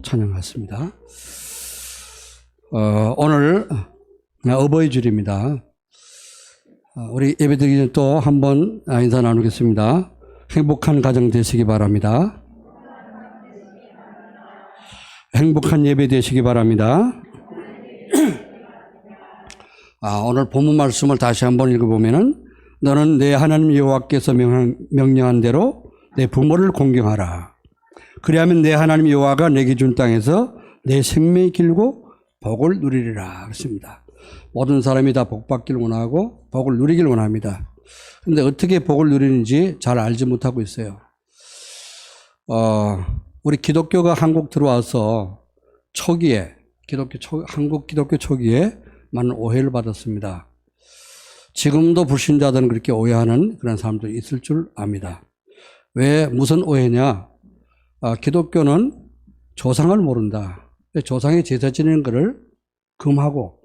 찬양 같습니다. 오늘 어버이 주일입니다. 우리 예배드리기 전에 또 한 번 인사 나누겠습니다. 행복한 가정 되시기 바랍니다. 행복한 예배 되시기 바랍니다. 오늘 본문 말씀을 다시 한번 읽어보면은 너는 내 하나님 여호와께서 명령한 대로 내 부모를 공경하라. 그리하면 내 하나님 여호와가 내게 준 땅에서 내 생명이 길고 복을 누리리라. 그렇습니다. 모든 사람이 다 복 받기를 원하고 복을 누리길 원합니다. 그런데 어떻게 복을 누리는지 잘 알지 못하고 있어요. 우리 기독교가 한국 들어와서 초기에 한국 기독교 초기에 많은 오해를 받았습니다. 지금도 불신자들은 그렇게 오해하는 그런 사람도 있을 줄 압니다. 왜 무슨 오해냐? 기독교는 조상을 모른다. 조상의 제사 지내는 것을 금하고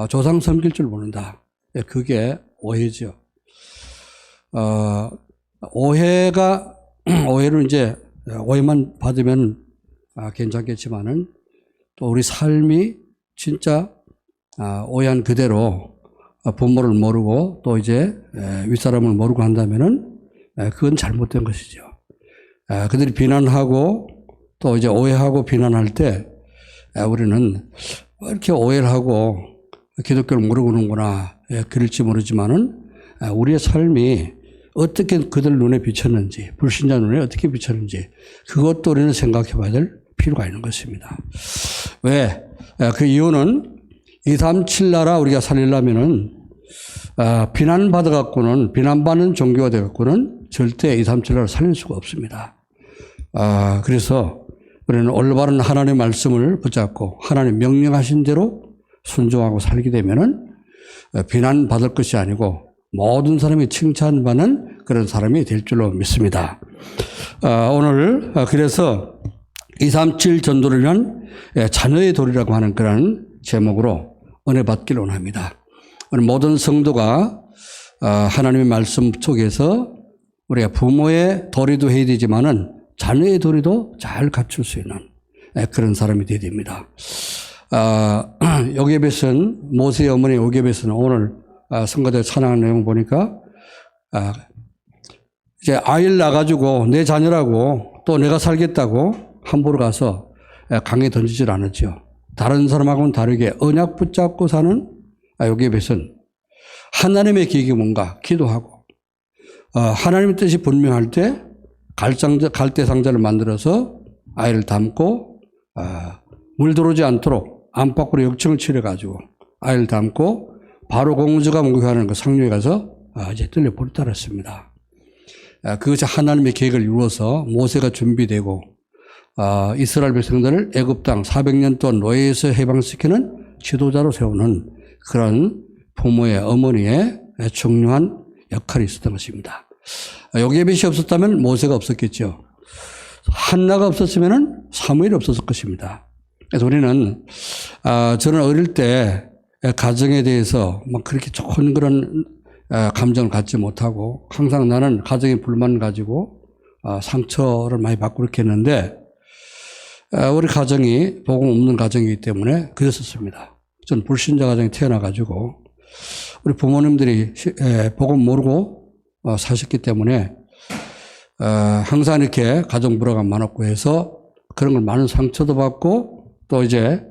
조상 섬길 줄 모른다. 그게 오해죠. 오해를 이제 오해만 받으면 괜찮겠지만은 또 우리 삶이 진짜 오해한 그대로 부모를 모르고 또 이제 윗사람을 모르고 한다면은 그건 잘못된 것이죠. 그들이 비난하고 또 이제 오해하고 비난할 때 우리는 왜 이렇게 오해를 하고 기독교를 모르는구나 그럴지 모르지만은 우리의 삶이 어떻게 그들 눈에 비쳤는지 불신자 눈에 어떻게 비쳤는지 그것도 우리는 생각해 봐야 될 필요가 있는 것입니다. 왜? 그 이유는 237 나라 우리가 살리려면은 비난받는 종교가 되어갖고는 절대 237 나라 살릴 수가 없습니다. 그래서 우리는 올바른 하나님의 말씀을 붙잡고 하나님 명령하신 대로 순종하고 살게 되면은 비난받을 것이 아니고 모든 사람이 칭찬받는 그런 사람이 될 줄로 믿습니다. 오늘 그래서 237 전도를 자녀의 도리라고 하는 그런 제목으로 은혜 받기를 원합니다. 오늘 모든 성도가 하나님의 말씀 속에서 우리가 부모의 도리도 해야 되지만은 자녀의 도리도 잘 갖출 수 있는 그런 사람이 되어야 됩니다. 요게벳은 모세의 어머니 요게벳은 오늘 성가대 찬양하는 내용 보니까 이제 아이를 낳아가지고 내 자녀라고 또 내가 살겠다고 함부로 가서 강에 던지질 않았죠. 다른 사람하고는 다르게 언약 붙잡고 사는 요게벳은 하나님의 계획이 뭔가 기도하고 하나님의 뜻이 분명할 때 갈대 상자를 만들어서 아이를 담고 물 들어오지 않도록 안팎으로 역청을 치러가지고 아이를 담고 바로 공주가 목욕하는 그 상류에 가서 이제 들려버렸다 그랬습니다. 그것이 하나님의 계획을 이루어서 모세가 준비되고 이스라엘 백성들을 애굽 땅 400년 동안 노예에서 해방시키는 지도자로 세우는 그런 부모의 어머니의 중요한 역할이 있었던 것입니다. 요게벳이 없었다면 모세가 없었겠죠. 한나가 없었으면 사무엘이 없었을 것입니다. 그래서 우리는 저는 어릴 때 가정에 대해서 막 그렇게 좋은 그런 감정을 갖지 못하고 항상 나는 가정의 불만을 가지고 상처를 많이 받고 그렇게 했는데 우리 가정이 복음 없는 가정이기 때문에 그랬었습니다. 전 불신자 가정에 태어나가지고 우리 부모님들이 복음 모르고 사셨기 때문에 항상 이렇게 가정 불화가 많았고 해서 그런 걸 많은 상처도 받고 또 이제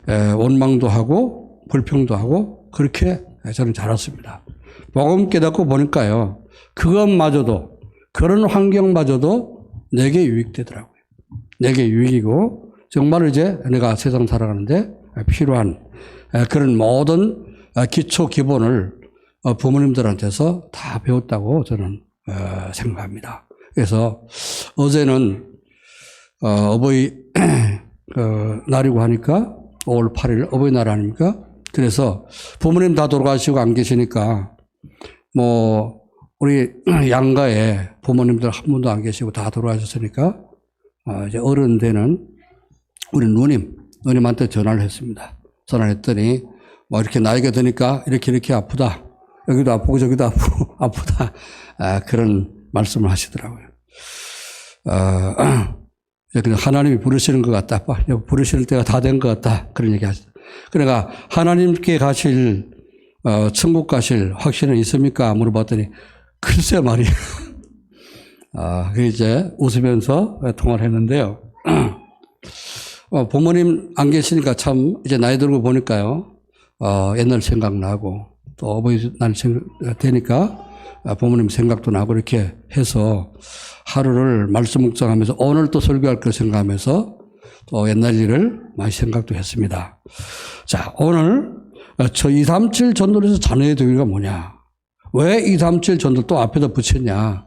원망도 하고 불평도 하고 그렇게 저는 자랐습니다. 복음 깨닫고 보니까요. 그것마저도 그런 환경마저도 내게 유익되더라고요. 내게 유익이고 정말 이제 내가 세상 살아가는데 필요한 그런 모든 기초 기본을 부모님들한테서 다 배웠다고 저는 생각합니다. 그래서 어제는 어버이 날이고 하니까 5월 8일 어버이날 아닙니까? 그래서 부모님 다 돌아가시고 안 계시니까 뭐 우리 양가에 부모님들 한 분도 안 계시고 다 돌아가셨으니까 이제 어른 되는 우리 누님한테 전화를 했습니다. 전화를 했더니 뭐 이렇게 나이가 드니까 이렇게 아프다. 여기도 아프고 저기도 아프다. 그런 말씀을 하시더라고요. 그냥 하나님이 부르시는 것 같다. 부르시는 때가 다 된 것 같다. 그런 얘기 하시죠. 그러니까 하나님께 가실, 천국 가실 확신은 있습니까? 물어봤더니 글쎄 말이에요. 그 이제 웃으면서 통화를 했는데요. 부모님 안 계시니까 참 이제 나이 들고 보니까요. 옛날 생각나고 또 어버이 날 되니까 부모님 생각도 나고 이렇게 해서 하루를 말씀 묵상하면서 오늘 또 설교할 걸 생각하면서 또 옛날 일을 많이 생각도 했습니다. 자, 오늘 저 237 전도에서 자녀의 도리가 뭐냐? 왜 237 전도 또 앞에다 붙였냐?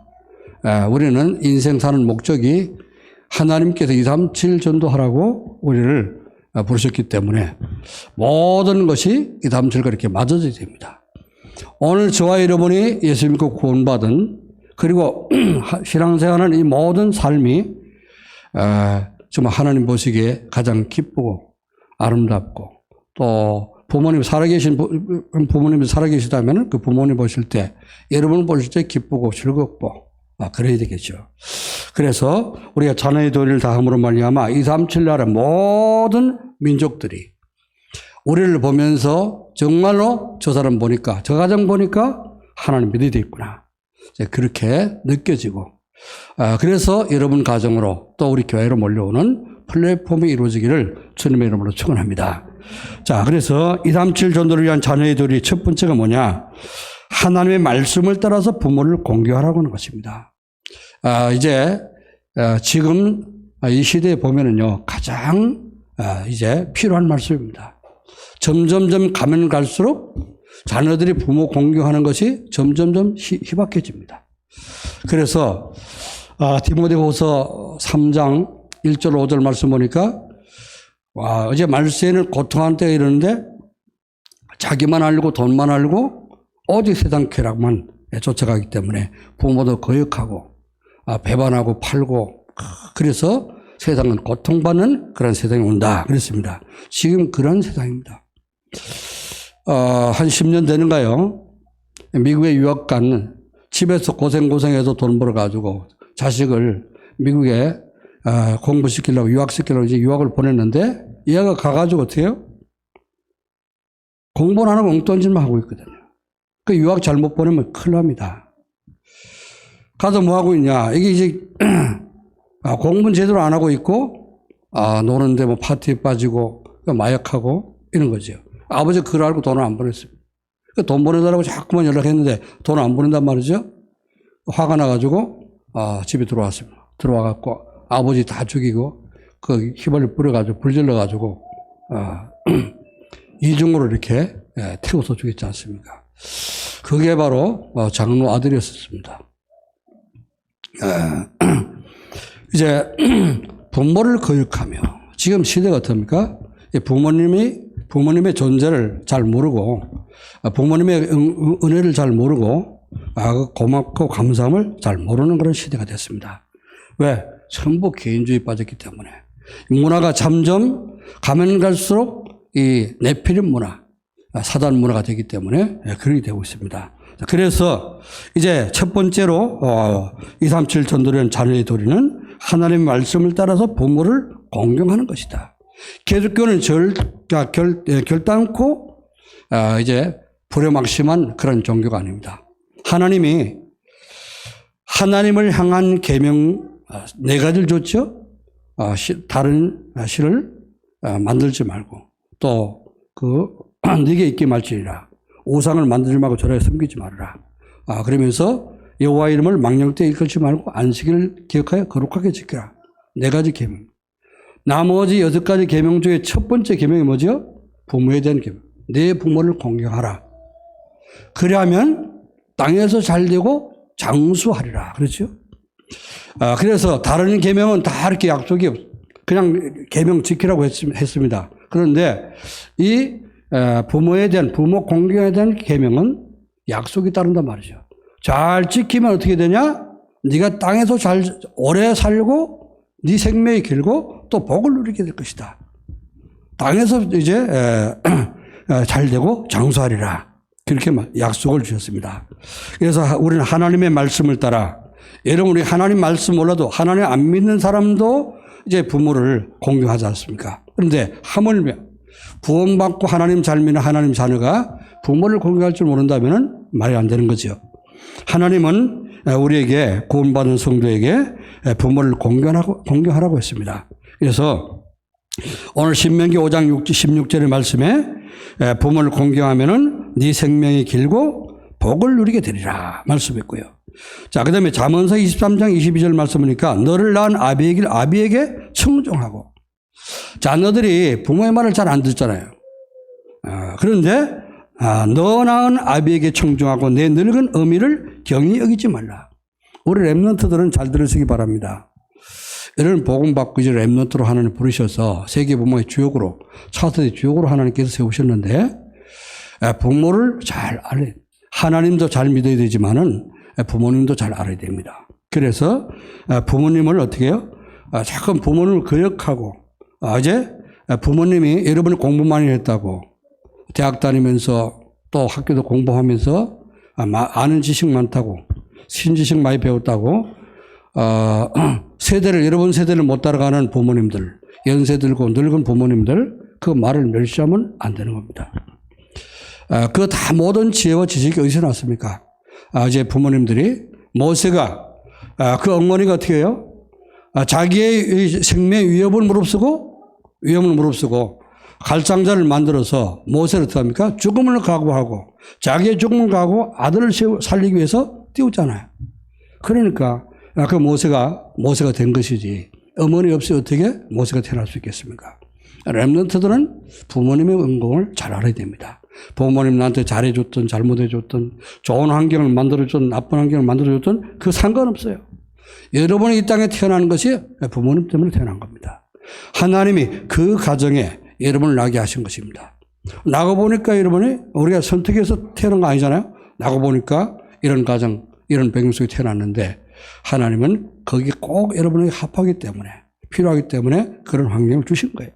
우리는 인생 사는 목적이 하나님께서 237 전도하라고 우리를 부르셨기 때문에 모든 것이 237과 이렇게 맞아져야 됩니다. 오늘 저와 여러분이 예수 믿고 구원받은 그리고 신앙생활하는 이 모든 삶이 정말 하나님 보시기에 가장 기쁘고 아름답고 또 부모님이 살아계시다면 그 부모님 보실 때 여러분 보실 때 기쁘고 즐겁고 그래야 되겠죠. 그래서 우리가 자녀의 도리를 다함으로 말미암아 237 나라 모든 민족들이 우리를 보면서 정말로 저 사람 보니까 저 가정 보니까 하나님 믿어야 되겠구나. 그렇게 느껴지고 그래서 여러분 가정으로 또 우리 교회로 몰려오는 플랫폼이 이루어지기를 주님의 이름으로 축원합니다. 자, 그래서 237 전도를 위한 자녀의 도리 첫 번째가 뭐냐? 하나님의 말씀을 따라서 부모를 공경하라고 하는 것입니다. 이제 지금 이 시대에 보면은요 가장 이제 필요한 말씀입니다. 점점점 가면 갈수록 자녀들이 부모 공경하는 것이 점점점 희박해집니다. 그래서 디모데후서 3장 1절 5절 말씀 보니까 이제 말세에는 고통하는 때가 이러는데 자기만 알고 돈만 알고 오직 세상 쾌락만 쫓아가기 때문에 부모도 거역하고 배반하고 팔고 그래서 세상은 고통받는 그런 세상이 온다 그랬습니다. 지금 그런 세상입니다. 한 10년 되는가요? 미국에 유학 간 집에서 고생해서 돈 벌어가지고 자식을 미국에 공부시키려고 유학시키려고 이제 유학을 보냈는데 얘가 가가지고 어떻게 해요? 공부는 안 하고 엉뚱한 짓만 하고 있거든요. 그 유학 잘못 보내면 큰일 납니다. 가서 뭐 하고 있냐? 이게 이제 공부는 제대로 안 하고 있고 노는데 뭐 파티에 빠지고 마약하고 이런 거죠. 아버지 그걸 알고 돈을 안 보냈습니다. 돈 보내달라고 자꾸만 연락했는데 돈을 안 보낸단 말이죠. 화가 나가지고 집에 들어왔습니다. 들어와갖고 아버지 다 죽이고 그 휘발유 뿌려가지고 불질러가지고 이중으로 이렇게 태워서 죽였지 않습니까? 그게 바로 장로 아들이었습니다. 이제 부모를 거역하며 지금 시대가 어떻습니까? 부모님의 존재를 잘 모르고 부모님의 은혜를 잘 모르고 고맙고 감사함을 잘 모르는 그런 시대가 됐습니다. 왜? 전부 개인주의에 빠졌기 때문에 문화가 점점 가면 갈수록 이 네피림 문화, 사단 문화가 되기 때문에 그렇게 되고 있습니다. 그래서 이제 첫 번째로 237 전도련 자녀의 도리는 하나님의 말씀을 따라서 부모를 공경하는 것이다. 기독교는 결단코 이제 불효막심한 그런 종교가 아닙니다. 하나님을 향한 계명 4가지를 줬죠. 다른 신을 만들지 말고 또 네게 있게 말지니라. 우상을 만들지 말고 절하에 섬기지 말아라. 그러면서 여호와 이름을 망령되이 일컬지 말고 안식일을 기억하여 거룩하게 지켜라. 4가지 계명. 나머지 6가지 계명 중에 첫 번째 계명이 뭐죠? 부모에 대한 계명. 내 부모를 공경하라. 그러면 땅에서 잘되고 장수하리라. 그렇죠? 그래서 다른 계명은 다 이렇게 약속이 그냥 계명 지키라고 했습니다. 그런데 이 부모에 대한 부모 공경에 대한 계명은 약속이 따른단 말이죠. 잘 지키면 어떻게 되냐? 네가 땅에서 잘 오래 살고 네 생명이 길고 또 복을 누리게 될 것이다. 땅에서 이제 잘 되고 장수하리라. 그렇게 약속을 주셨습니다. 그래서 우리는 하나님의 말씀을 따라 여러분 우리 하나님 말씀 몰라도 하나님 안 믿는 사람도 이제 부모를 공경하지 않습니까? 그런데 하물며 구원받고 하나님 잘 믿는 하나님 자녀가 부모를 공경할 줄 모른다면 말이 안 되는 거죠. 하나님은 우리에게 구원받은 성도에게 부모를 공경하라고 했습니다. 그래서 오늘 신명기 5장 16절의 말씀에 부모를 공경하면은 네 생명이 길고 복을 누리게 되리라 말씀했고요. 자, 그 다음에 잠언서 23장 22절 말씀 보니까 너를 낳은 아비에게 청종하고. 자, 너들이 부모의 말을 잘 안 듣잖아요. 그런데 너 낳은 아비에게 청종하고 내 늙은 어미를 경히 여기지 말라. 우리 랩런트들은 잘 들으시기 바랍니다. 이런 복음 받고 이제 랩런트로 하나님 부르셔서 세계 부모의 주역으로 차세대 주역으로 하나님께서 세우셨는데 부모를 잘 알아야 하나님도 잘 믿어야 되지만은 부모님도 잘 알아야 됩니다. 그래서 부모님을 어떻게 해요? 자꾸 부모님을 거역하고 이제 부모님이 여러분이 공부 많이 했다고 대학 다니면서 또 학교도 공부하면서 아는 지식 많다고 신지식 많이 배웠다고 여러분 세대를 못 따라가는 부모님들, 연세 들고 늙은 부모님들 그 말을 멸시하면 안 되는 겁니다. 그 다 모든 지혜와 지식이 어디서 났습니까? 이제 부모님들이 모세가 그 어머니가 어떻게 해요? 자기의 생명 위협을 무릅쓰고 갈상자를 만들어서 모세를 어떻게 합니까? 죽음을 각오하고 자기의 죽음을 각오하고 아들을 살리기 위해서 띄웠잖아요. 그러니까 그 모세가 된 것이지 어머니 없이 어떻게 모세가 태어날 수 있겠습니까? 렘넌트들은 부모님의 은공을 잘 알아야 됩니다. 부모님 나한테 잘해줬든 잘못해줬든 좋은 환경을 만들어줬든 나쁜 환경을 만들어줬든 그 상관없어요. 여러분이 이 땅에 태어난 것이 부모님 때문에 태어난 겁니다. 하나님이 그 가정에 여러분을 나게 하신 것입니다. 나고 보니까 여러분이 우리가 선택해서 태어난 거 아니잖아요. 나고 보니까 이런 가정 이런 배경 속에 태어났는데 하나님은 거기에 꼭 여러분에게 합하기 때문에 필요하기 때문에 그런 환경을 주신 거예요.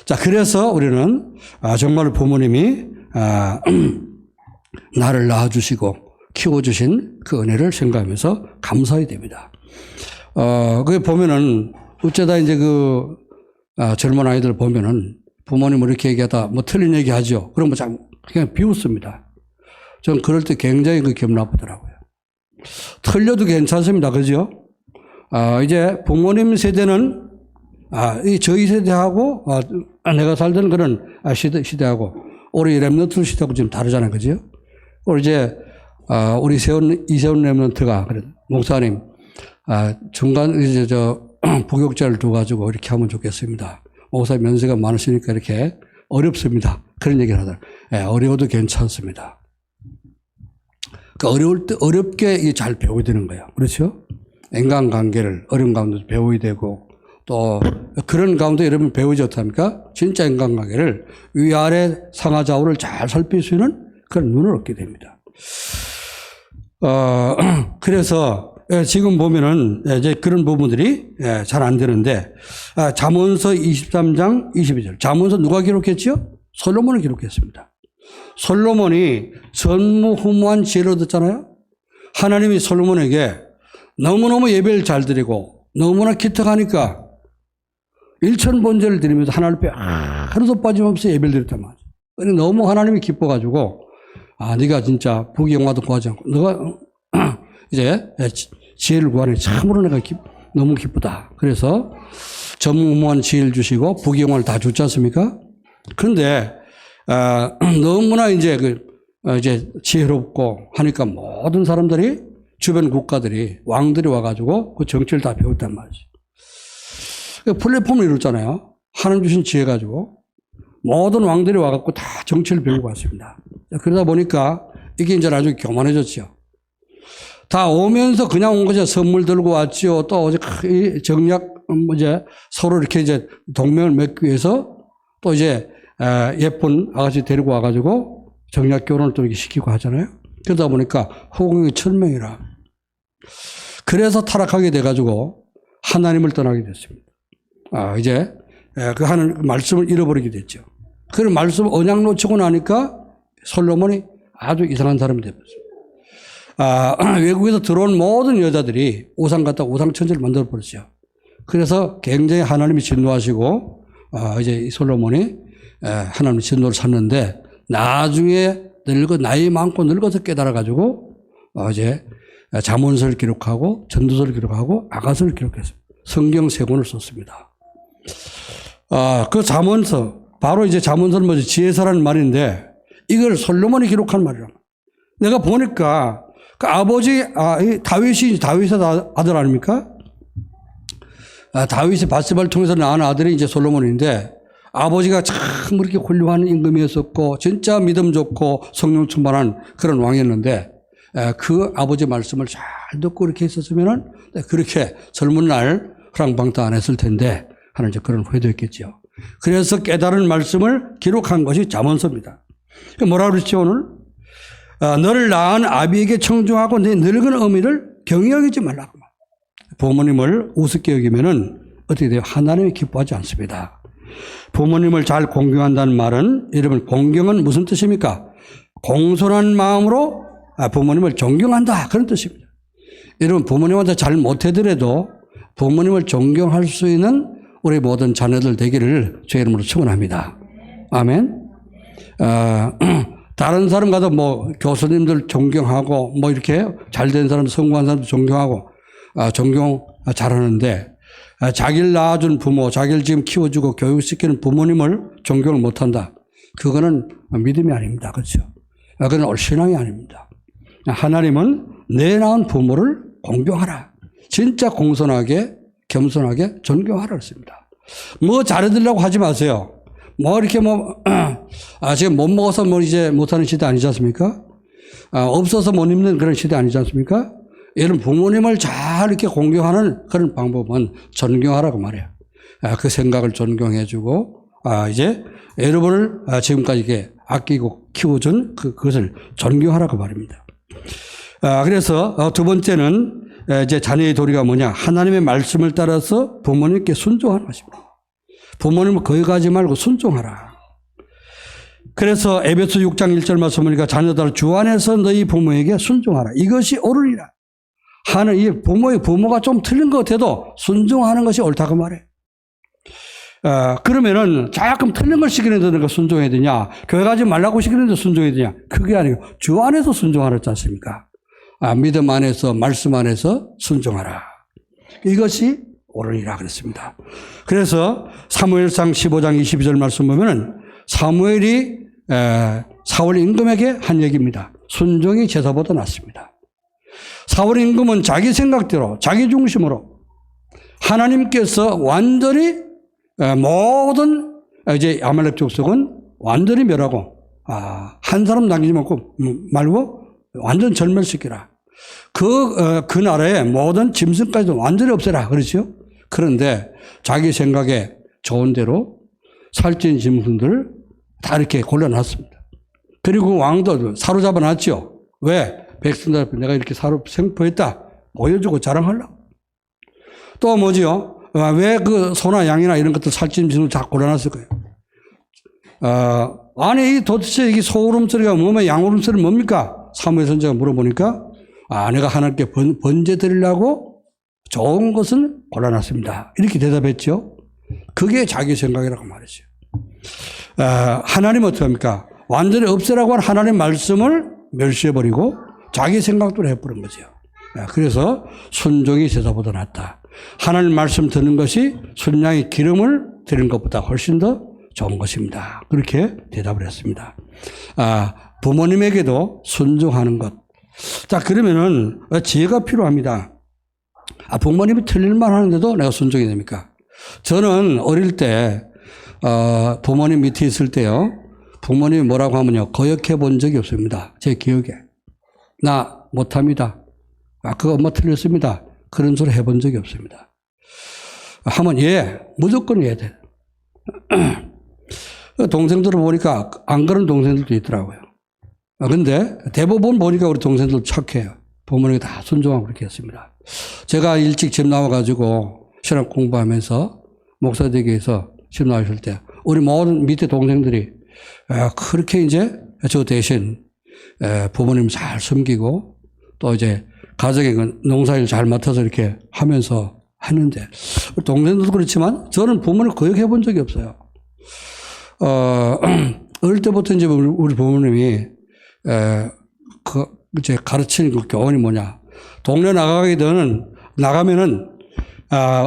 자, 그래서 우리는 정말 부모님이 나를 낳아주시고 키워주신 그 은혜를 생각하면서 감사해야 됩니다. 그게 보면은 어쩌다 이제 젊은 아이들 보면은 부모님을 이렇게 얘기하다 뭐 틀린 얘기 하죠. 그럼 그냥 비웃습니다. 전 그럴 때 굉장히 기분 나쁘더라고요. 틀려도 괜찮습니다. 그죠? 이제 부모님 세대는 저희 세대하고 내가 살던 그런 시대하고 우리 랩런트 시대하고 지금 다르잖아요. 그죠? 우리 이제 우리 이세훈 랩런트가 목사님 중간 이제 부격자를 둬가지고 이렇게 하면 좋겠습니다. 목사님 연세가 많으시니까 이렇게 어렵습니다. 그런 얘기를 하더라고요. 어려워도 괜찮습니다. 어려울 때 어렵게 잘 배워야 되는 거예요. 그렇죠? 인간관계를 어려운 가운데 배워야 되고 또 그런 가운데 여러분 배우지 못합니까? 진짜 인간관계를 위아래 상하좌우를 잘 살필 수 있는 그런 눈을 얻게 됩니다. 그래서 지금 보면은 이제 그런 부분들이 잘 안 되는데 잠언서 23장 22절 잠언서 누가 기록했죠? 솔로몬이 기록했습니다. 솔로몬이 전무후무한 지혜를 얻었잖아요. 하나님이 솔로몬에게 너무너무 예배를 잘 드리고 너무나 기특하니까 일천번제를 드리면서 하나님 앞에 하루도 빠짐없이 예배를 드렸단 말이에요. 너무 하나님이 기뻐가지고 네가 진짜 부귀영화도 구하지 않고 너가 이제 지혜를 구하니 참으로 내가 너무 기쁘다. 그래서 전무후무한 지혜를 주시고 부귀영화를 다 줬지 않습니까? 그런데 너무나 이제 이제 지혜롭고 하니까 모든 사람들이 주변 국가들이 왕들이 와가지고 그 정치를 다 배웠단 말이지. 플랫폼을 이뤘잖아요. 하나님 주신 지혜 가지고 모든 왕들이 와갖고 다 정치를 배우고 왔습니다. 그러다 보니까 이게 이제 나중에 교만해졌죠. 다 오면서 그냥 온 거죠. 선물 들고 왔지요. 또 어제 정략 이제 서로 이렇게 이제 동맹을 맺기 위해서 또 이제 예쁜 아가씨 데리고 와가지고 정략 결혼을 또 이렇게 시키고 하잖아요. 그러다 보니까 허공이 천명이라. 그래서 타락하게 돼가지고 하나님을 떠나게 됐습니다. 이제 그 하는 말씀을 잃어버리게 됐죠. 그 말씀 언약 놓치고 나니까 솔로몬이 아주 이상한 사람이 되었습니다. 외국에서 들어온 모든 여자들이 우상 갖다가 우상 천지를 만들어 버렸죠. 그래서 굉장히 하나님이 진노하시고 이제 이 솔로몬이 하나님의 진노를 샀는데 나중에 나이 많고 늙어서 깨달아가지고 이제 잠언서를 기록하고 전도서를 기록하고 아가서를 기록했어요. 성경 세 권을 썼습니다. 그 잠언서 바로 이제 잠언서는 뭐지 지혜서라는 말인데 이걸 솔로몬이 기록한 말이라. 내가 보니까 그 아버지 다윗의 아들 아닙니까? 다윗이 바세바를 통해서 낳은 아들이 이제 솔로몬인데 아버지가 참 그렇게 훌륭한 임금이었었고 진짜 믿음 좋고 성령 충만한 그런 왕이었는데 그 아버지 말씀을 잘 듣고 이렇게 했었으면은 그렇게 젊은 날 허랑방탕 안 했을 텐데 하는 이제 그런 후회도 했겠죠. 그래서 깨달은 말씀을 기록한 것이 잠언서입니다. 뭐라 그랬죠 오늘? 너를 낳은 아비에게 청중하고 내 늙은 어미를 경히 여기지 말라고. 부모님을 우습게 여기면은 어떻게 돼요? 하나님이 기뻐하지 않습니다. 부모님을 잘 공경한다는 말은 여러분 공경은 무슨 뜻입니까? 공손한 마음으로 부모님을 존경한다 그런 뜻입니다. 여러분 부모님한테 잘 못해더라도 부모님을 존경할 수 있는 우리 모든 자녀들 되기를 주의 이름으로 축원합니다. 아멘. 다른 사람 가도 뭐 교수님들 존경하고 뭐 이렇게 잘된 사람 성공한 사람도 존경하고 존경 잘하는데 자기를 낳아준 부모, 자기를 지금 키워주고 교육시키는 부모님을 존경을 못한다. 그거는 믿음이 아닙니다. 그렇죠? 그건 신앙이 아닙니다. 하나님은 내 낳은 부모를 공경하라. 진짜 공손하게 겸손하게 존경하라 그랬습니다. 뭐 잘해드리려고 하지 마세요. 뭐 이렇게 지금 못 먹어서 뭐 이제 못하는 시대 아니지 않습니까? 없어서 못 입는 그런 시대 아니지 않습니까? 이런 부모님을 잘 이렇게 공경하는 그런 방법은 존경하라고 말해요. 그 생각을 존경해주고, 이제 여러분을 지금까지 이렇게 아끼고 키워준 그것을 존경하라고 말입니다. 그래서 두 번째는 이제 자녀의 도리가 뭐냐. 하나님의 말씀을 따라서 부모님께 순종하는 것입니다. 부모님을 거역하지 말고 순종하라. 그래서 에베소 6장 1절 말씀 보니까 자녀들 주 안에서 너희 부모에게 순종하라. 이것이 옳으리라. 하는 이 부모가 좀 틀린 것 같아도 순종하는 것이 옳다고 말해. 그러면은 조금 틀린 걸 시키는데 순종해야 되냐? 교회 가지 말라고 시키는데 순종해야 되냐? 그게 아니고 주 안에서 순종하라 했지 않습니까? 믿음 안에서 말씀 안에서 순종하라. 이것이 옳으리라 그랬습니다. 그래서 사무엘상 15장 22절 말씀 보면은 사무엘이 사울 임금에게 한 얘기입니다. 순종이 제사보다 낫습니다. 사울 임금은 자기 생각대로 자기 중심으로 하나님께서 완전히 모든 이제 아말렉 족속은 완전히 멸하고 한 사람 남기지 말고 완전 절멸시키라. 그 나라의 모든 짐승까지도 완전히 없애라. 그렇죠? 그런데 자기 생각에 좋은 대로 살찐 짐승들을 다 이렇게 골라놨습니다. 그리고 왕도 사로잡아 놨죠. 왜? 백성들 앞에 내가 이렇게 생포했다. 보여주고 자랑하려고. 또 뭐지요? 왜 그 소나 양이나 이런 것들 살찐 짐승을 다 골라놨을까요? 아니, 도대체 이게 소 울음소리가 뭐면 양 울음소리는 뭡니까? 사무엘 선지자가 물어보니까 내가 하나님께 번제 드리려고 좋은 것을 골라놨습니다. 이렇게 대답했죠. 그게 자기 생각이라고 말이죠. 하나님은 어떻게 합니까? 완전히 없애라고 한 하나님 말씀을 멸시해버리고 자기 생각대로 해버린 거죠. 그래서 순종이 제사보다 낫다. 하나님 말씀 듣는 것이 순양의 기름을 드리는 것보다 훨씬 더 좋은 것입니다. 그렇게 대답을 했습니다. 부모님에게도 순종하는 것. 자, 그러면은 지혜가 필요합니다. 부모님이 틀릴 말 하는데도 내가 순종이 됩니까? 저는 어릴 때, 부모님 밑에 있을 때요, 부모님이 뭐라고 하면요, 거역해 본 적이 없습니다. 제 기억에. 나 못합니다. 그거 엄마 틀렸습니다. 그런 소리 해본 적이 없습니다. 하면 무조건 예 돼. 동생들을 보니까 안 그런 동생들도 있더라고요. 근데 대부분 보니까 우리 동생들 착해요. 부모님이 다 순종하고 그렇게 했습니다. 제가 일찍 집 나와가지고 신학 공부하면서 목사 되기 위해서 집 나왔을 때 우리 모든 밑에 동생들이 그렇게 이제 저 대신 부모님 잘 섬기고 또 이제 가정의 농사일 잘 맡아서 이렇게 하면서 했는데, 동생들도 그렇지만 저는 부모를 거역해 본 적이 없어요. 어릴 때부터 이제 우리 부모님이, 이제 가르치는 그 교훈이 뭐냐. 동네 나가면은,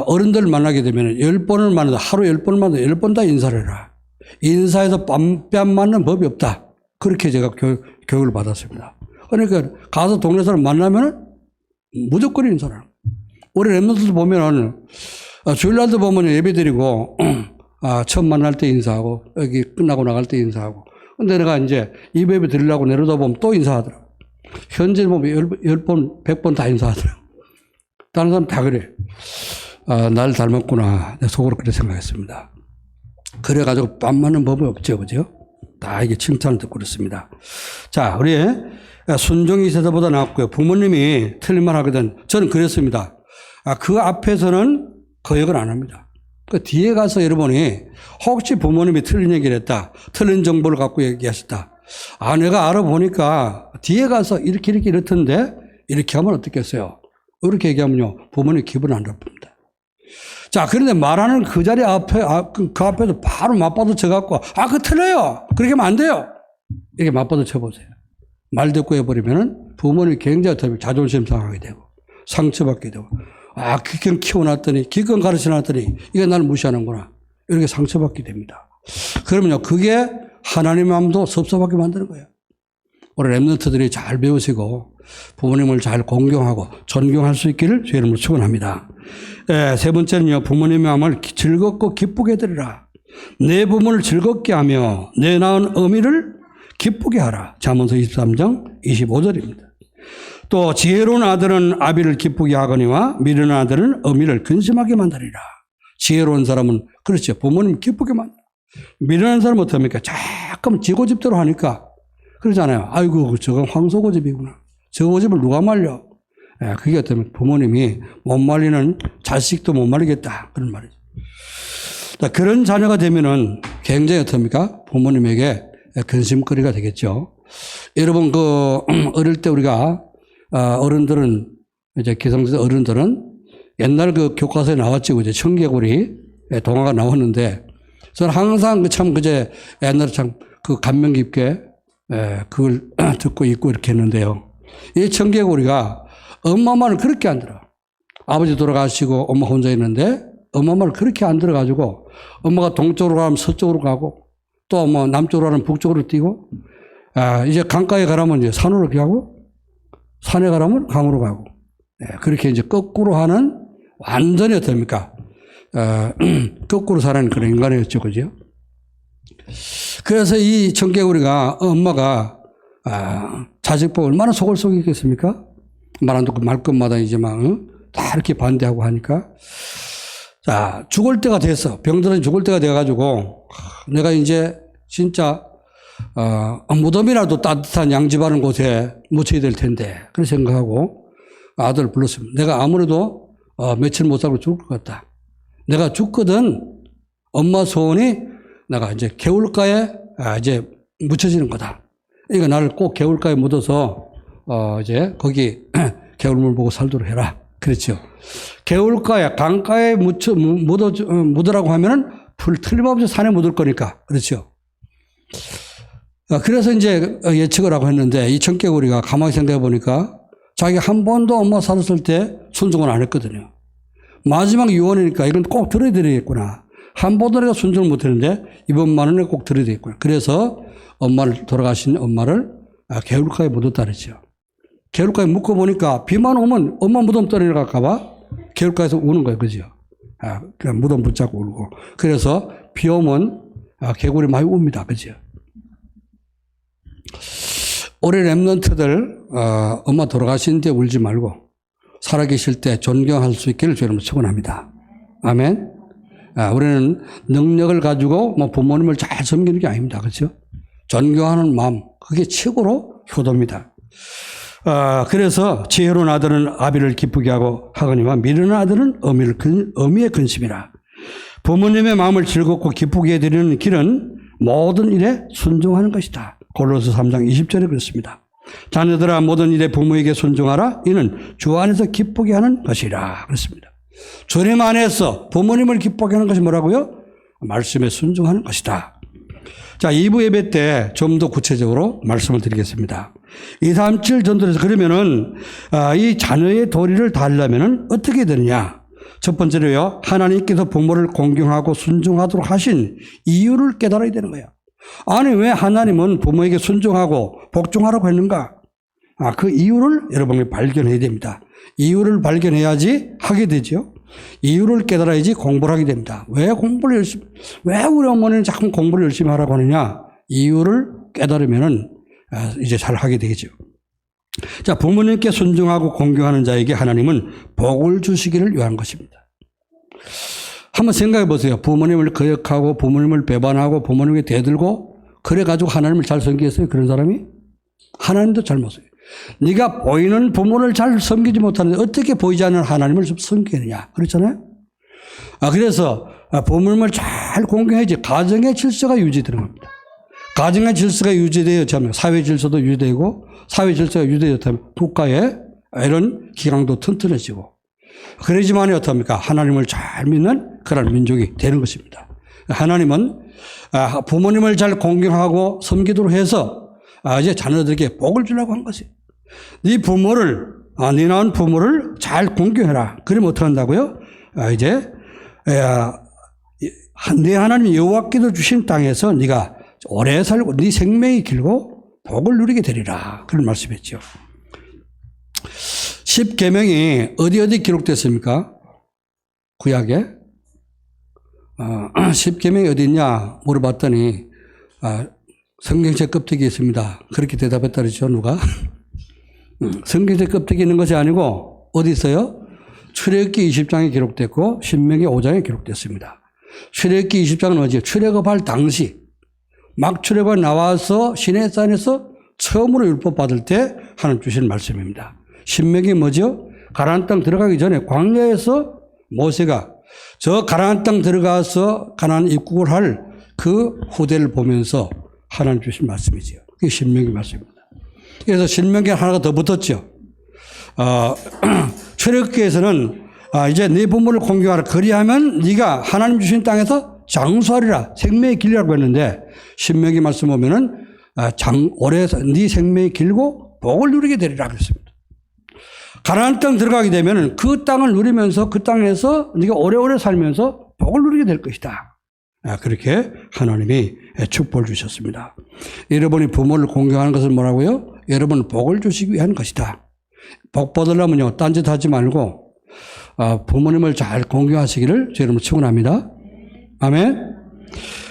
어른들 만나게 되면 10번을 만나도 하루 10번을 만나도 10번 다 인사를 해라. 인사해서 뺨 맞는 법이 없다. 그렇게 제가 교육을 받았습니다. 그러니까 가서 동네 사람 만나면은 무조건 인사를 하는 거예요. 우리 랩런트들 보면은 주일날도 보면 예배 드리고 처음 만날 때 인사하고 여기 끝나고 나갈 때 인사하고 근데 내가 이제 이 예배 드리려고 내려다 보면 또 인사하더라고. 현재 보면 10번, 100번 다 인사하더라고. 다른 사람 다 그래. 날 닮았구나. 내 속으로 그렇게 생각했습니다. 그래가지고 뺨 맞는 법이 없죠. 그죠? 다 이게 칭찬을 듣고 그렇습니다. 자, 우리 순종이 세대보다 낫고요. 부모님이 틀린 말 하거든. 저는 그랬습니다. 그 앞에서는 거역을 안 합니다. 그 뒤에 가서 여러분이 혹시 부모님이 틀린 얘기를 했다. 틀린 정보를 갖고 얘기하셨다. 내가 알아보니까 뒤에 가서 이렇던데 이렇게 하면 어떻겠어요? 이렇게 얘기하면요. 부모님 기분 안 나쁩니다. 자, 그런데 말하는 그 자리 앞에, 그 앞에서 바로 맞받아 쳐갖고, 그거 틀려요! 그렇게 하면 안 돼요! 이렇게 맞받아 쳐보세요. 말 듣고 해버리면은 부모님이 굉장히 자존심 상하게 되고, 상처받게 되고, 기껏 키워놨더니, 기껏 가르쳐놨더니, 이게 나를 무시하는구나. 이렇게 상처받게 됩니다. 그러면요, 그게 하나님의 마음도 섭섭하게 만드는 거예요. 우리 랩런트들이 잘 배우시고, 부모님을 잘 공경하고, 존경할 수 있기를 주의 이름으로 축원합니다. 세 번째는요, 부모님의 마음을 즐겁고 기쁘게 해드리라. 내 부모를 즐겁게 하며 내 낳은 어미를 기쁘게 하라. 잠언서 23장 25절입니다. 또 지혜로운 아들은 아비를 기쁘게 하거니와 미련한 아들은 어미를 근심하게 만들리라. 지혜로운 사람은 그렇죠. 부모님 기쁘게 만들어. 미련한 사람은 어떻습니까? 자꾸 지고집대로 하니까 그러잖아요. 아이고 저건 황소고집이구나. 저 고집을 누가 말려? 그게 어쩌면 부모님이 못 말리는 자식도 못 말리겠다. 그런 말이죠. 그런 자녀가 되면은 굉장히 어떻습니까? 부모님에게 근심거리가 되겠죠. 여러분, 어릴 때 우리가, 어른들은, 이제 기성세대 어른들은 옛날 그 교과서에 나왔지, 그제 청개구리 동화가 나왔는데 저는 항상 옛날에 참 그 감명 깊게 그걸 듣고 읽고 이렇게 했는데요. 이 청개구리가 엄마 말을 그렇게 안 들어. 아버지 돌아가시고 엄마 혼자 있는데 엄마 말을 그렇게 안 들어가지고 엄마가 동쪽으로 가면 서쪽으로 가고 또 뭐 남쪽으로 가면 북쪽으로 뛰고 이제 강가에 가라면 이제 산으로 가고 산에 가라면 강으로 가고 그렇게 이제 거꾸로 하는 완전히 어떻습니까? 거꾸로 사는 그런 인간이었죠. 그죠? 그래서 이 청개구리가 엄마가 자식 보고 얼마나 속을 썩이겠습니까? 말 안 듣고 말끝마다 이제 다 이렇게 반대하고 하니까. 자, 죽을 때가 됐어. 병들어서 죽을 때가 돼가지고, 내가 이제 진짜, 무덤이라도 따뜻한 양지바른 곳에 묻혀야 될 텐데, 그런 생각하고 아들을 불렀습니다. 내가 아무래도, 며칠 못 살고 죽을 것 같다. 내가 죽거든, 엄마 소원이 내가 이제 개울가에, 이제 묻혀지는 거다. 그러니까 나를 꼭 개울가에 묻어서, 이제 거기 개울물 보고 살도록 해라. 그렇죠. 개울가에, 강가에 묻으라고 하면은 틀림없이 산에 묻을 거니까. 그렇죠. 그래서 이제 예측을 하고 했는데 이 청개구리가 가만히 생각해 보니까 자기 한 번도 엄마 살았을 때 순종을 안 했거든요. 마지막 유언이니까 이건 꼭 들어야 되겠구나. 한 번도 내가 순종을 못 했는데 이번만은 꼭 들어야 되겠구나. 그래서 돌아가신 엄마를 개울가에 묻었다 그랬죠. 개울가에 묻고 보니까 비만 오면 엄마 무덤 떨어질까봐 개울가에서 우는 거예요. 그죠? 그냥 무덤 붙잡고 울고. 그래서 비 오면 개구리 많이 웁니다. 그죠? 우리 랩런트들, 엄마 돌아가신 데 울지 말고 살아계실 때 존경할 수 있기를 주님으로 축원합니다. 아멘. 우리는 능력을 가지고 부모님을 잘 섬기는 게 아닙니다. 그렇죠? 존경하는 마음, 그게 최고로 효도입니다. 그래서 지혜로운 아들은 아비를 기쁘게 하거니와 미련한 아들은 어미의 근심이라. 부모님의 마음을 즐겁고 기쁘게 해드리는 길은 모든 일에 순종하는 것이다. 골로새 3장 20절에 그렇습니다. 자녀들아 모든 일에 부모에게 순종하라. 이는 주 안에서 기쁘게 하는 것이라. 그렇습니다. 주님 안에서 부모님을 기쁘게 하는 것이 뭐라고요? 말씀에 순종하는 것이다. 자, 2부 예배 때 좀 더 구체적으로 말씀을 드리겠습니다. 237 전도에서 그러면은 이 자녀의 도리를 다하려면은 어떻게 되느냐? 첫 번째로요, 하나님께서 부모를 공경하고 순종하도록 하신 이유를 깨달아야 되는 거예요. 아니, 왜 하나님은 부모에게 순종하고 복종하라고 했는가? 그 이유를 여러분이 발견해야 됩니다. 이유를 발견해야지 하게 되죠. 이유를 깨달아야지 공부를 하게 됩니다. 왜 우리 어머니는 자꾸 공부를 열심히 하라고 하느냐? 이유를 깨달으면은 이제 잘 하게 되겠죠. 자, 부모님께 순종하고 공경하는 자에게 하나님은 복을 주시기를 위한 것입니다. 한번 생각해 보세요. 부모님을 거역하고 부모님을 배반하고 부모님께 대들고 그래가지고 하나님을 잘 섬기겠어요? 그런 사람이? 하나님도 잘못 써요. 네가 보이는 부모를 잘 섬기지 못하는데 어떻게 보이지 않는 하나님을 섬기느냐. 그렇잖아요. 그래서 부모님을 잘 공경해야지 가정의 질서가 유지되는 겁니다. 가정의 질서가 유지되어야면 사회 질서도 유지되고 사회 질서가 유지되었다면 국가의 이런 기강도 튼튼해지고 그러지만이 어떻습니까? 하나님을 잘 믿는 그런 민족이 되는 것입니다. 하나님은 부모님을 잘 공경하고 섬기도록 해서 이제 자녀들에게 복을 주려고 한 것이에요. 네 부모를, 네 낳은 부모를 잘 공경해라. 그러면 어떻게 한다고요? 이제 네 하나님 여호와께서 주신 땅에서 네가 오래 살고 네 생명이 길고 복을 누리게 되리라. 그런 말씀했죠. 10계명이 어디 기록됐습니까? 구약에? 10계명이 어디 있냐 물어봤더니 성경책 껍데기에 있습니다. 그렇게 대답했다 그러죠. 누가? 성경책 껍데기에 있는 것이 아니고 어디 있어요? 출애굽기 20장에 기록됐고 신명기 5장에 기록됐습니다. 출애굽기 20장은 어디요? 출애굽할 당시 막 출애굽 나와서 시내산에서 처음으로 율법 받을 때 하나님 주신 말씀입니다. 신명기 뭐죠? 가나안 땅 들어가기 전에 광야에서 모세가 저 가나안 땅 들어가서 가나안 입국을 할 그 후대를 보면서 하나님 주신 말씀이죠. 그게 신명기 말씀입니다. 그래서 신명기 하나가 더 붙었죠. 출애굽기에서는 이제 네 부모를 공경하라. 그리하면 네가 하나님 주신 땅에서 장수하리라. 생명이 길리라고 했는데 신명기 말씀 보면은 오래 네 생명이 길고 복을 누리게 되리라 그랬습니다. 가나안 땅 들어가게 되면은 그 땅을 누리면서 그 땅에서 네가 오래오래 살면서 복을 누리게 될 것이다. 그렇게 하나님이 축복을 주셨습니다. 여러분이 부모를 공경하는 것은 뭐라고요? 여러분 복을 주시기 위한 것이다. 복 받으려면요, 딴짓 하지 말고 부모님을 잘 공경하시기를 여러분 축원합니다. 아멘.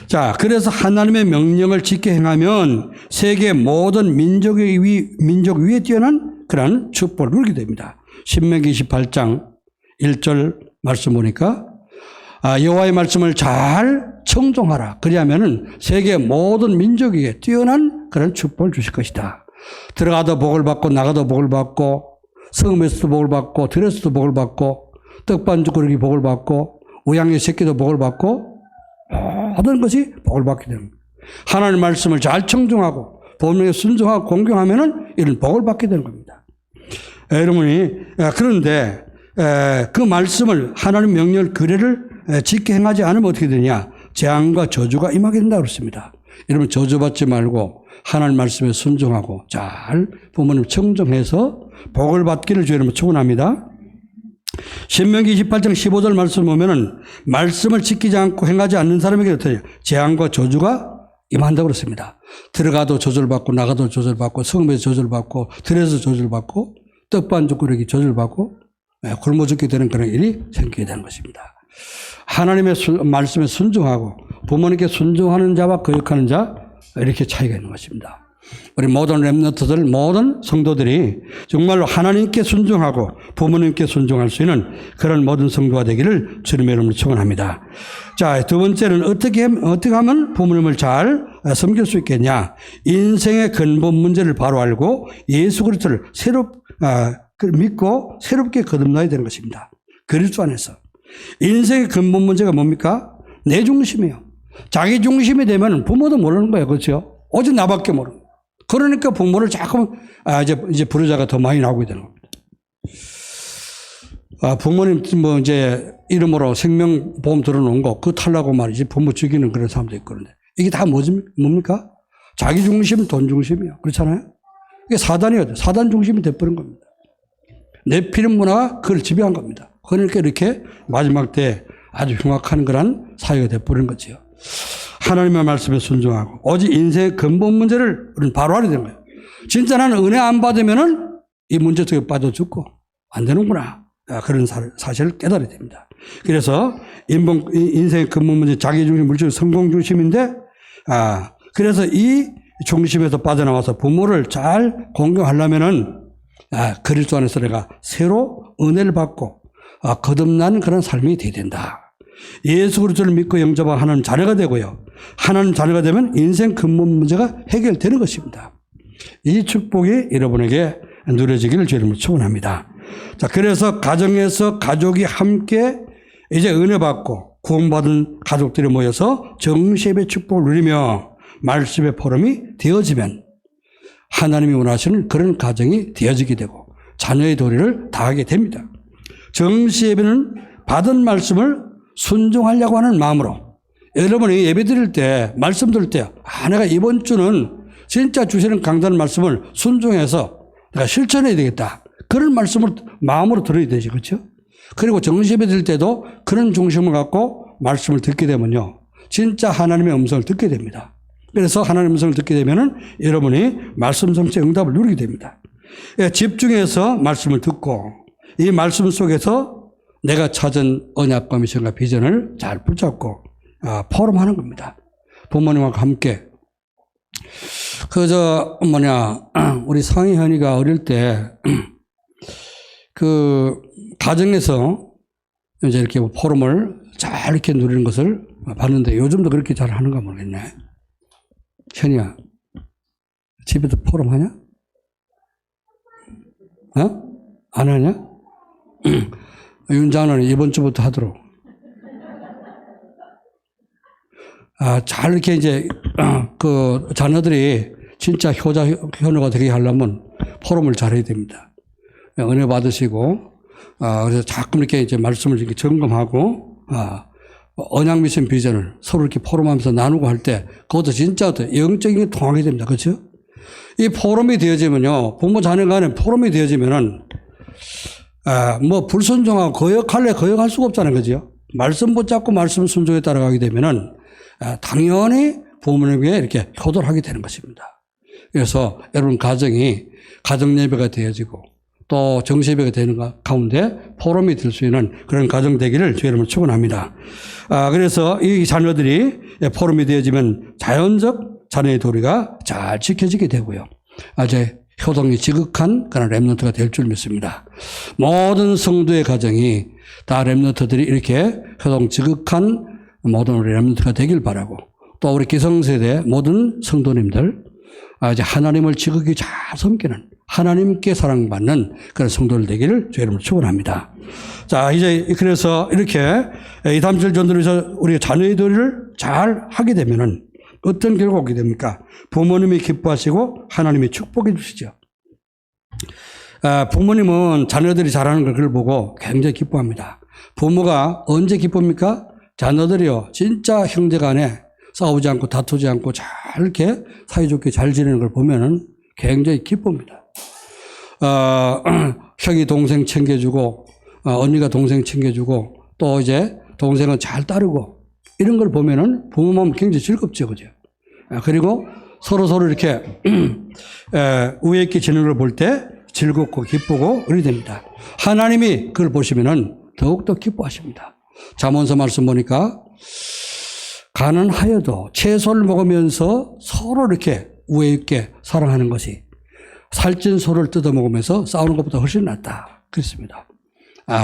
자, 그래서 하나님의 명령을 지켜 행하면 세계 모든 민족 위에 뛰어난 그런 축복을 누리게 됩니다. 신명기 28장 1절 말씀 보니까 여호와의 말씀을 잘 청종하라. 그리하면은 세계 모든 민족 위에 뛰어난 그런 축복을 주실 것이다. 들어가도 복을 받고 나가도 복을 받고 성읍에서도 복을 받고 들에서도 복을 받고 떡반죽 그릇이 복을 받고 우양의 새끼도 복을 받고 모든 것이 복을 받게 됩니다. 하나님의 말씀을 잘 청종하고 부모님에 순종하고 공경하면은 이런 복을 받게 되는 겁니다. 여러분이 그런데 그 말씀을 하나님 명령 규례를 지켜 행하지 않으면 어떻게 되냐? 재앙과 저주가 임하게 된다고 그랬습니다. 여러분 저주받지 말고 하나님 말씀에 순종하고 잘 부모님 청정해서 복을 받기를 주님을 축원합니다. 신명기 28장 15절 말씀 보면은 말씀을 지키지 않고 행하지 않는 사람에게 어떻게 재앙과 저주가 임한다고 그랬습니다. 들어가도 저주받고 나가도 저주받고 성읍에서 저주받고 들에서 저주받고 떡반죽 그릇이 저주받고 굶어 죽게 되는 그런 일이 생기게 되는 것입니다. 하나님의 말씀에 순종하고 부모님께 순종하는 자와 거역하는 자 이렇게 차이가 있는 것입니다. 우리 모든 렘넌트들 모든 성도들이 정말로 하나님께 순종하고 부모님께 순종할 수 있는 그런 모든 성도가 되기를 주님의 이름으로 축원합니다. 자, 두 번째는 어떻게 하면 부모님을 잘 섬길 수 있겠냐? 인생의 근본 문제를 바로 알고 예수 그리스도를 믿고 새롭게 거듭나야 되는 것입니다. 그리스도 안에서. 인생의 근본 문제가 뭡니까? 내 중심이에요. 자기 중심이 되면 부모도 모르는 거예요. 그렇죠? 오직 나밖에 모르는 거예요. 그러니까 부모를 자꾸 이제 부르자가 더 많이 나오게 되는 겁니다. 부모님 뭐 이제 이름으로 생명보험 들어놓은 거, 그거 탈라고 말이지 부모 죽이는 그런 사람도 있거든요. 이게 다 뭡니까? 자기 중심, 돈 중심이요. 그렇잖아요? 이게 사단이거든요. 사단 중심이 돼버린 겁니다. 네피림 문화가 그걸 지배한 겁니다. 그러니까 이렇게 마지막 때 아주 흉악한 그런 사회가 돼버린 거지요. 하나님의 말씀에 순종하고 오직 인생의 근본 문제를 우리는 바로 알아야 되는 거예요. 진짜 나는 은혜 안 받으면은 이 문제 속에 빠져 죽고 안 되는구나. 그런 사실을 깨달아야 됩니다. 그래서 인생의 근본 문제, 자기 중심, 물질, 성공 중심인데, 그래서 이 중심에서 빠져나와서 부모를 잘 공경하려면은, 그리스도 안에서 내가 새로 은혜를 받고, 거듭난 그런 삶이 되어야 된다. 예수 그리스도를 믿고 영접한 하나님 자녀가 되고요. 하나님 자녀가 되면 인생 근본 문제가 해결되는 것입니다. 이 축복이 여러분에게 누려지기를 주의 이름으로 축원합니다. 자, 그래서 가정에서 가족이 함께 이제 은혜 받고 구원받은 가족들이 모여서 정시예배 축복을 누리며 말씀의 포럼이 되어지면 하나님이 원하시는 그런 가정이 되어지게 되고 자녀의 도리를 다하게 됩니다. 정시예배는 받은 말씀을 순종하려고 하는 마음으로 여러분이 예배 드릴 때 말씀 드릴 때 내가 이번 주는 진짜 주시는 강단 말씀을 순종해서 내가 실천해야 되겠다. 그런 말씀을 마음으로 들어야 되지, 그렇죠? 그리고 정시예배 드릴 때도 그런 중심을 갖고 말씀을 듣게 되면요, 진짜 하나님의 음성을 듣게 됩니다. 그래서 하나님의 음성을 듣게 되면은 여러분이 말씀 성취 응답을 누리게 됩니다. 집중해서 말씀을 듣고 이 말씀 속에서 내가 찾은 언약과 미션과 비전을 잘 붙잡고 포럼하는 겁니다. 부모님과 함께. 우리 상희 현이가 어릴 때, 가정에서 이제 이렇게 포럼을 잘 이렇게 누리는 것을 봤는데 요즘도 그렇게 잘 하는가 모르겠네. 현이야, 집에도 포럼 하냐? 안 하냐? 윤장은 이번 주부터 하도록. 잘 이렇게 이제, 자녀들이 진짜 효자가 되게 하려면 포럼을 잘해야 됩니다. 은혜 받으시고, 그래서 자꾸 이렇게 이제 말씀을 이렇게 점검하고, 언약 미션 비전을 서로 이렇게 포럼하면서 나누고 할 때, 그것도 진짜 영적인 게 통하게 됩니다. 그렇죠? 이 포럼이 되어지면요, 부모 자녀 간에 포럼이 되어지면은, 불순종하고 거역할 수가 없잖아요. 그죠? 말씀 붙잡고 말씀 순종에 따라가게 되면은, 당연히 부모님에게 이렇게 효도를 하게 되는 것입니다. 그래서 여러분 가정이 가정 예배가 되어지고 또 정시예배가 되는 가운데 포럼이 될 수 있는 그런 가정 되기를 주의 이름으로 축원합니다. 그래서 이 자녀들이 포럼이 되어지면 자연적 자녀의 도리가 잘 지켜지게 되고요. 아주 효동이 지극한 그런 렘넌트가 될 줄 믿습니다. 모든 성도의 가정이 다 렘넌트들이 이렇게 효동 지극한 모든 우리 렘넌트가 되길 바라고 또 우리 기성세대 모든 성도님들 이제 하나님을 지극히 잘 섬기는 하나님께 사랑받는 그런 성도들 되기를 주의 이름으로 축원합니다. 자, 이제 그래서 이렇게 이 담실 전도에서 우리 자녀의 도리를 잘 하게 되면은 어떤 결과가 오게 됩니까? 부모님이 기뻐하시고 하나님이 축복해 주시죠. 부모님은 자녀들이 잘하는 걸 그걸 보고 굉장히 기뻐합니다. 부모가 언제 기쁩니까? 자녀들이요, 진짜 형제 간에 싸우지 않고 다투지 않고 잘 이렇게 사이좋게 잘 지내는 걸 보면은 굉장히 기쁩니다. 형이 동생 챙겨주고, 언니가 동생 챙겨주고, 또 이제 동생은 잘 따르고, 이런 걸 보면은 부모 마음 굉장히 즐겁죠. 그죠? 그리고 서로 이렇게, 우애 있게 지내는 걸 볼 때 즐겁고 기쁘고 그리 됩니다. 하나님이 그걸 보시면은 더욱더 기뻐하십니다. 잠언서 말씀 보니까 가난하여도 채소를 먹으면서 서로 이렇게 우애 있게 사랑하는 것이 살찐 소를 뜯어 먹으면서 싸우는 것보다 훨씬 낫다. 그렇습니다.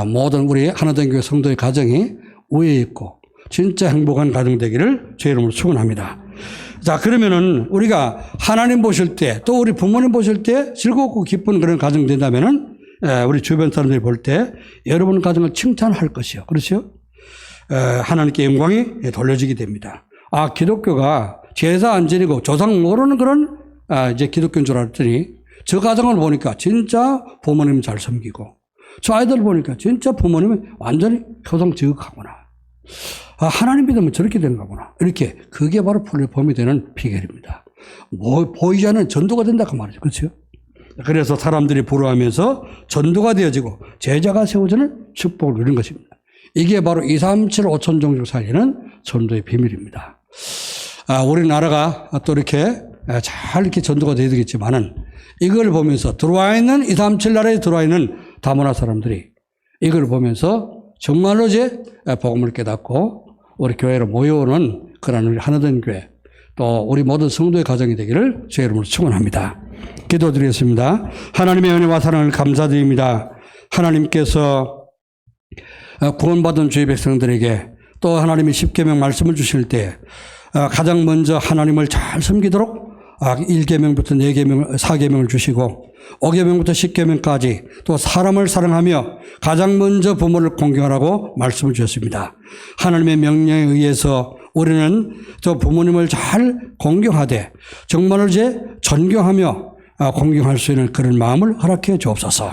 모든 우리 하나된 교회 성도의 가정이 우애 있고 진짜 행복한 가정 되기를 주의 이름으로 축원합니다. 자, 그러면은 우리가 하나님 보실 때 또 우리 부모님 보실 때 즐겁고 기쁜 그런 가정 된다면은 우리 주변 사람들이 볼 때 여러분 가정을 칭찬할 것이요. 그렇죠? 하나님께 영광이 돌려지게 됩니다. 기독교가 제사 안 지내고 조상 모르는 그런 이제 기독교인 줄 알았더니 저 가정을 보니까 진짜 부모님 잘 섬기고 저 아이들 보니까 진짜 부모님이 완전히 효성지극하구나. 아, 하나님 믿으면 저렇게 되는 거구나. 이렇게 그게 바로 플랫폼이 되는 비결입니다. 뭐 보이지 않는 전도가 된다 그 말이죠. 그렇죠? 그래서 사람들이 부러워하면서 전도가 되어지고 제자가 세워지는 축복을 누리는 것입니다. 이게 바로 237 5천 종족 살리는 전도의 비밀입니다. 아, 우리나라가 또 이렇게 잘 이렇게 전도가 되어야 되겠지만은 이걸 보면서 들어와 있는 237 나라에 들어와 있는 다문화 사람들이 이걸 보면서 정말로 이제 복음을 깨닫고 우리 교회로 모여오는 그런 우리 하나된 교회 또 우리 모든 성도의 가정이 되기를 주의 이름으로 축원합니다. 기도드리겠습니다. 하나님의 은혜와 사랑을 감사드립니다. 하나님께서 구원받은 주의 백성들에게 또 하나님의 십계명 말씀을 주실 때 가장 먼저 하나님을 잘 섬기도록 1계명부터 4계명, 4계명을 주시고 5계명부터 10계명까지 또 사람을 사랑하며 가장 먼저 부모를 공경하라고 말씀을 주셨습니다. 하나님의 명령에 의해서 우리는 저 부모님을 잘 공경하되 정말로 이제 존경하며 공경할 수 있는 그런 마음을 허락해 주옵소서.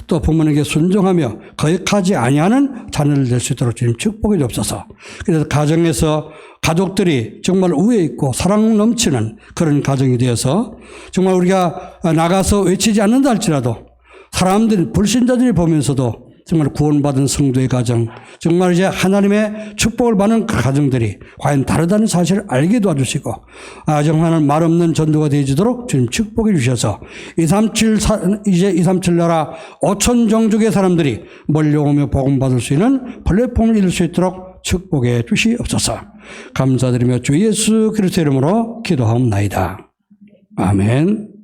또 부모님에게 순종하며 거역하지 아니하는 자녀를 될 수 있도록 주님 축복해 주옵소서. 그래서 가정에서 가족들이 정말 우애 있고 사랑 넘치는 그런 가정이 되어서 정말 우리가 나가서 외치지 않는다 할지라도 사람들이 불신자들이 보면서도 정말 구원받은 성도의 가정, 정말 이제 하나님의 축복을 받는 그 가정들이 과연 다르다는 사실을 알게 도와주시고, 정말 말 없는 전도가 되어지도록 주님 축복해 주셔서, 237 나라 5천 종족의 사람들이 몰려오며 복음 받을 수 있는 플랫폼을 이룰 수 있도록 축복해 주시옵소서. 감사드리며 주 예수 그리스도의 이름으로 기도하옵나이다. 아멘.